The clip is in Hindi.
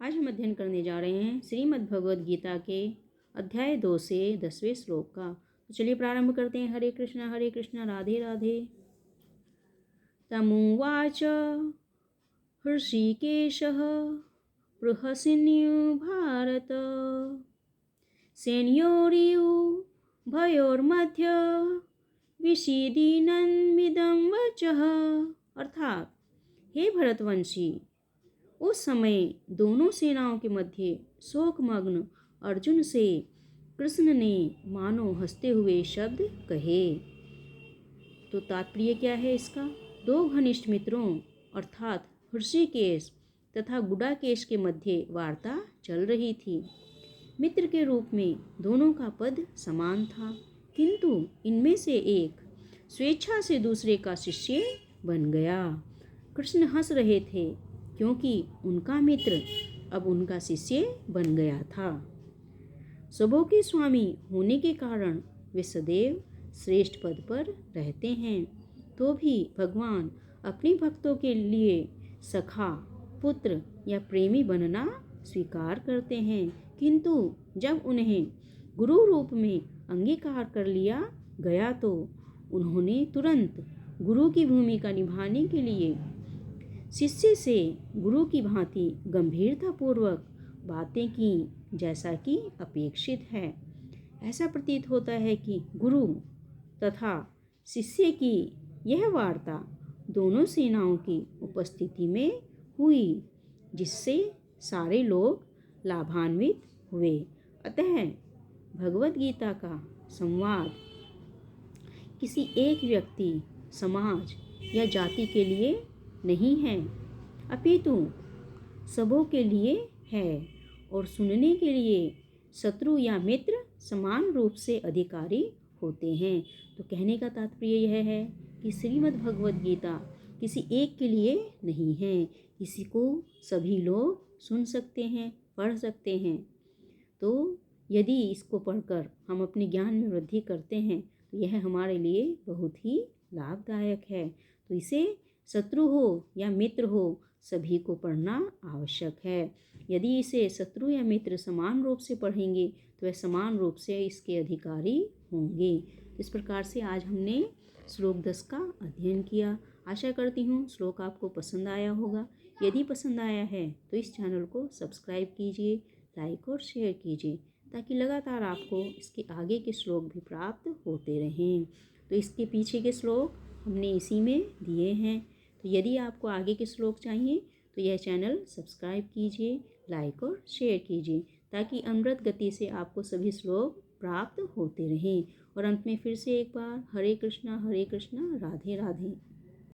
आज हम अध्ययन करने जा रहे हैं श्रीमद् भगवद गीता के अध्याय 2 से 10वें श्लोक का। तो चलिए प्रारंभ करते हैं। हरे कृष्णा राधे राधे। तमुवाच हृषीकेशः बृहसिन्यु भारत सेनयोरुभयोर्मध्ये विषीदीनन्मिदं वचः। अर्थात, हे भरतवंशी, उस समय दोनों सेनाओं के मध्य शोकमग्न अर्जुन से कृष्ण ने मानो हंसते हुए शब्द कहे। तो तात्पर्य क्या है इसका? दो घनिष्ठ मित्रों अर्थात हृषिकेश तथा गुडाकेश के मध्य वार्ता चल रही थी। मित्र के रूप में दोनों का पद समान था, किंतु इनमें से एक स्वेच्छा से दूसरे का शिष्य बन गया। कृष्ण हंस रहे थे क्योंकि उनका मित्र अब उनका शिष्य बन गया था। सबों के स्वामी होने के कारण वे सदैव श्रेष्ठ पद पर रहते हैं। तो भी भगवान अपने भक्तों के लिए सखा, पुत्र या प्रेमी बनना स्वीकार करते हैं, किंतु जब उन्हें गुरु रूप में अंगीकार कर लिया गया तो उन्होंने तुरंत गुरु की भूमिका निभाने के लिए शिष्य से गुरु की भांति गंभीरतापूर्वक बातें की, जैसा कि अपेक्षित है। ऐसा प्रतीत होता है कि गुरु तथा शिष्य की यह वार्ता दोनों सेनाओं की उपस्थिति में हुई, जिससे सारे लोग लाभान्वित हुए। अतः भगवद गीता का संवाद किसी एक व्यक्ति, समाज या जाति के लिए नहीं है, अपितु सबों के लिए है और सुनने के लिए शत्रु या मित्र समान रूप से अधिकारी होते हैं। तो कहने का तात्पर्य यह है कि श्रीमद् भगवद गीता किसी एक के लिए नहीं है, किसी को सभी लोग सुन सकते हैं, पढ़ सकते हैं। तो यदि इसको पढ़कर हम अपने ज्ञान में वृद्धि करते हैं तो यह हमारे लिए बहुत ही लाभदायक है। तो इसे शत्रु हो या मित्र हो, सभी को पढ़ना आवश्यक है। यदि इसे शत्रु या मित्र समान रूप से पढ़ेंगे तो वह समान रूप से इसके अधिकारी होंगे। इस प्रकार से आज हमने श्लोक 10 का अध्ययन किया। आशा करती हूँ श्लोक आपको पसंद आया होगा। यदि पसंद आया है तो इस चैनल को सब्सक्राइब कीजिए, लाइक और शेयर कीजिए, ताकि लगातार आपको इसके आगे के श्लोक भी प्राप्त होते रहें। तो इसके पीछे के श्लोक हमने इसी में दिए हैं। तो यदि आपको आगे के श्लोक चाहिए तो यह चैनल सब्सक्राइब कीजिए, लाइक और शेयर कीजिए, ताकि अमृत गति से आपको सभी श्लोक प्राप्त होते रहें। और अंत में फिर से एक बार हरे कृष्णा राधे राधे।